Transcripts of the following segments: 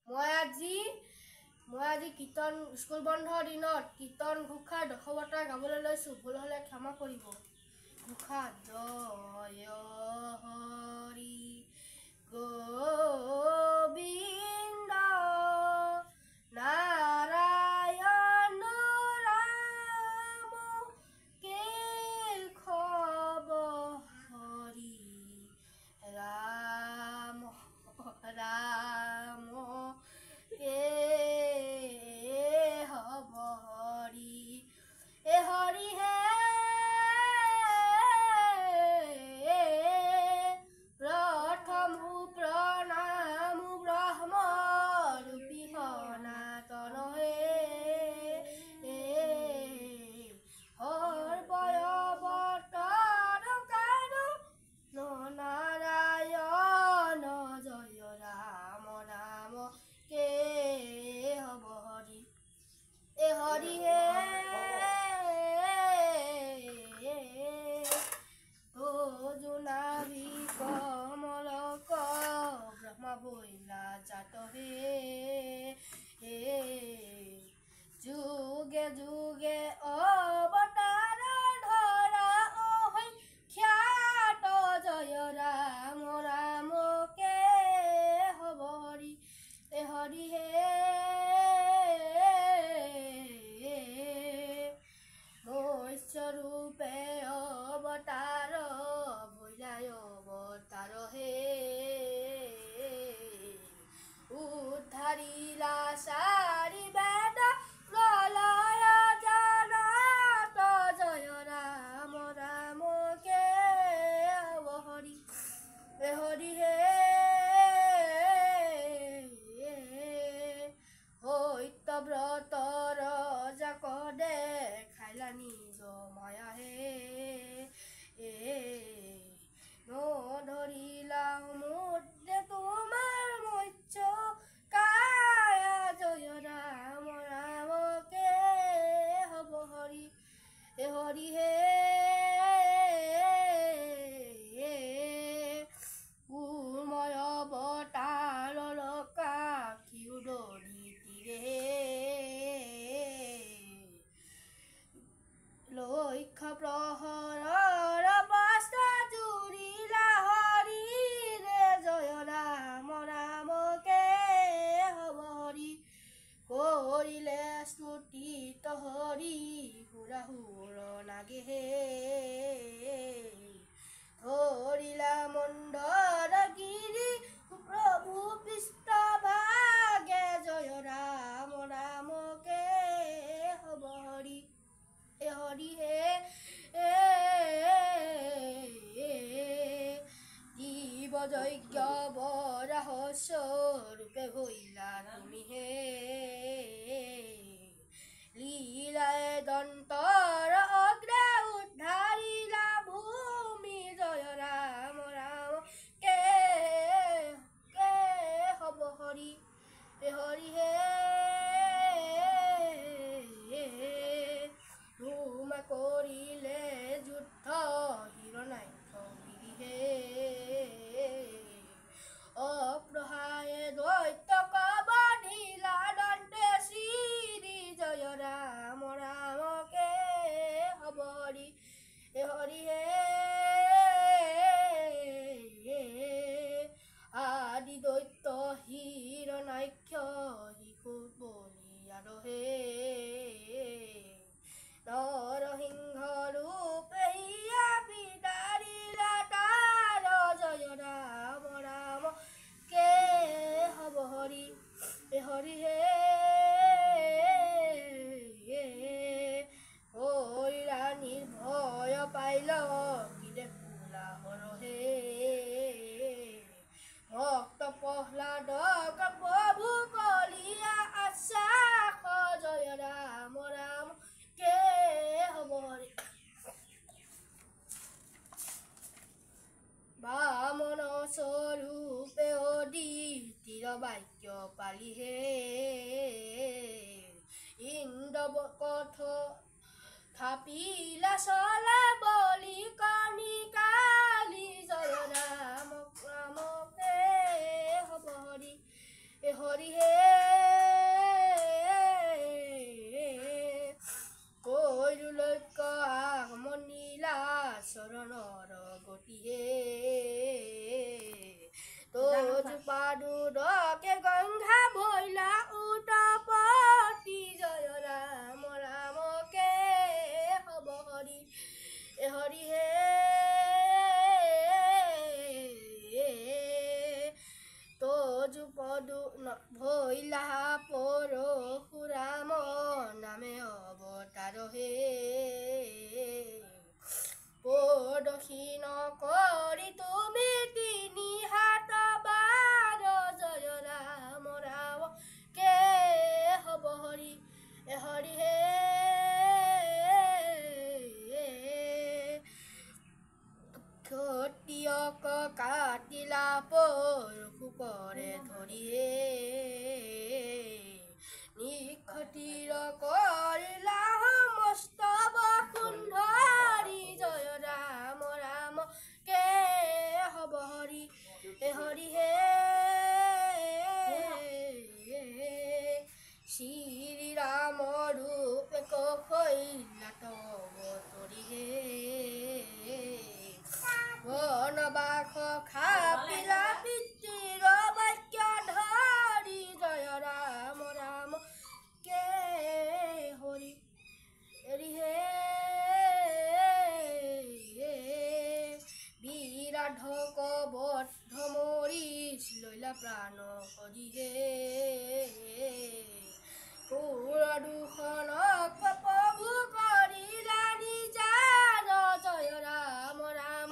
মই আজি কীৰ্তন স্কুল বন্ধৰ দিনত কীৰ্তন ঘোষাৰ দশবতা গাবলৈ লৈছোঁ। ভুল হ'লে ক্ষমা কৰিব। ঘোষা জয় হৰি গোবিন্দ নাৰায়ণ ৰাম কেশৱ হৰি ৰাম ৰাম কেশৱ হৰি হৰি হে प्रथम प्रणाम ब्रह्म रूपी सनातन हर अवतार नारायण जय राम राम के हरि हरि हे जुनाभि कमलक ब्रह्म बइला जात हे जुगे जुगे अवतार धरा ओहै ख्यात जय राम राम के हरि हरि हे स्वरूपे अवतार भैलाय अवतार हे उद्धारिला सारी वेद प्रलय जानत जय राम राम के हरि हरि हे सत्यव्रतर जाक देखाइला निज माया हे नधरिला मुद्दे तुमार मत्स्य काया जय राम राम के हब हरि हरि हे उर्मय अवतार काखी उदरी लक्ष्य प्रहर बस्ता जुरिला हरि रे जय राम राम के हब हरि करिले स्तुतित हरि हुरा हुर नागे हे धरिला मण्डर गिरि प्रभु पृष्ठ भागे जय राम राम के हब हरि हरि हे जीव यज्ञ बराह स्वरूपे भइला तुमी हे लीलाय दन्तर अग्रे उद्धारिला भूमि जय राम राम के हब हरि हरि हे হুমা কৰিলে যুদ্ধ হিৰণাক্ষ গিৰিহে অপ্ৰহায়ে দৈত্যক বান্ধিলা দন্তে শ্ৰী জয় ৰাম ৰাম কে হব হৰি হৰি হে আদি দৈত্য হিৰণাক্ষ শিশু বলিয়াৰ হে नरसिंह रूपे बिदारिला तार जय राम राम के हब हरि हरि हे हरिरा निर्भय पाइल किले फुलाहर हे भक्त प्रह्लादक प्रभु कलिया आश्वास जय राम राम के हब हरि बामन स्वरूपे अदितिर वाक्य पाली हे इंद्र कथ थापिला चला बलि कनिकाली जय राम राम के हब हरि এ হৰি হে কৈৰু লক্ষ্য আগমনীলা চৰণৰ গতি হে তোজোপা দুদকে গংঘা ভৈলা উতপতি জয় ৰাম ৰামকে হব হৰি এ হৰি হে তোজোপদু ভৈলা পৰশুৰাম নামে অৱতাৰ হে প্ৰদক্ষিণ কৰি তুমি তিনি হাত বাৰ জয় ৰাম ৰাম কে হব হৰি এ হৰি হে ক্ষত্ৰিয়ক কাটিলা পৰশু কৰে ধৰি হে নিক্ষত্ৰিয় কৰিলা সমস্ত বসুন্ধৰি জয় ৰাম ৰাম কে হব হৰি এ হৰি হে শ্ৰী ৰাম ৰূপে কৈলাত অৱতৰি হে বনবাস খাপিলা পিতৃৰ বাক্য ধৰি জয় ৰাম ৰাম কে হৰি এৰি হে বিৰাধক বদ্ধ মৰিচ লৈলা প্ৰাণ হৰি হে পুৰদূষণক প্ৰভু কৰিলা নিজাৰ জয় ৰাম ৰাম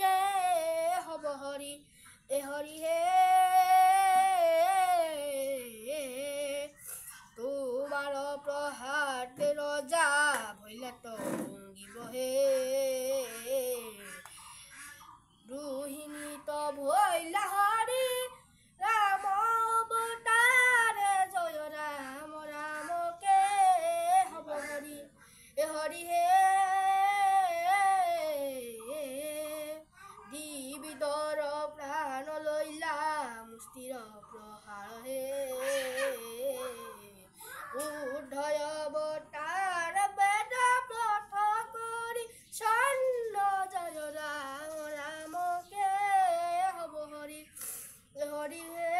কে হব হৰি এ হৰি হে তোমাৰ প্ৰহাত ৰজা ভৈলা টুংগিব হে ৰোহিণীত ভৈলা হৰি ৰাম অৱতাৰে জয় ৰাম ৰাম কে হব হৰি এ হৰি হে দিবিদৰ প্ৰাণ লৈলা মুষ্টিৰ প্ৰহাৰ হে উদ্ধয় অৱতাৰ বেদ পথ কৰি চন্ন জয় ৰাম ৰাম কে হব হৰি হৰি হে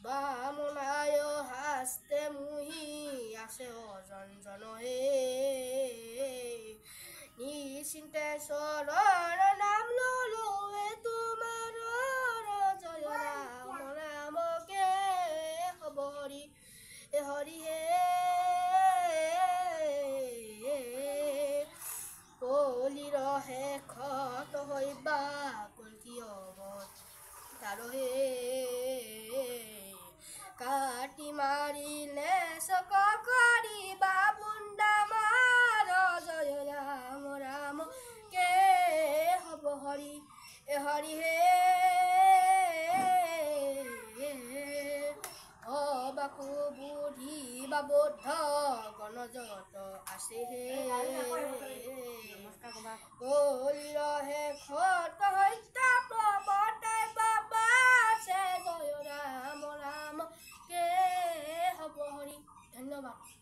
বামনায় হাস্তে মুহি আছে অজঞ্জন হে নিশ্চিন্তে চৰণৰ নাম ললোৱে তোমাৰ জয় ৰাম ৰাম কে হব হৰি এ হৰি হে কলিৰ শেষত হৈবা কল্কি অৱতাৰ হে কাটি মাৰিলে চক কৰিবা বুন্দা মাৰ জয় ৰাম ৰাম কে হব হৰি এ হৰি হে অবাকু বুদ্ধি বা বৌদ্ধ গণজত আছে হে কলিৰ শেষত হত্যা প্ৰৱৰ্তাই বাবা আছে জয় ৰাম ৰাম কে হব হৰি ধন্যবাদ।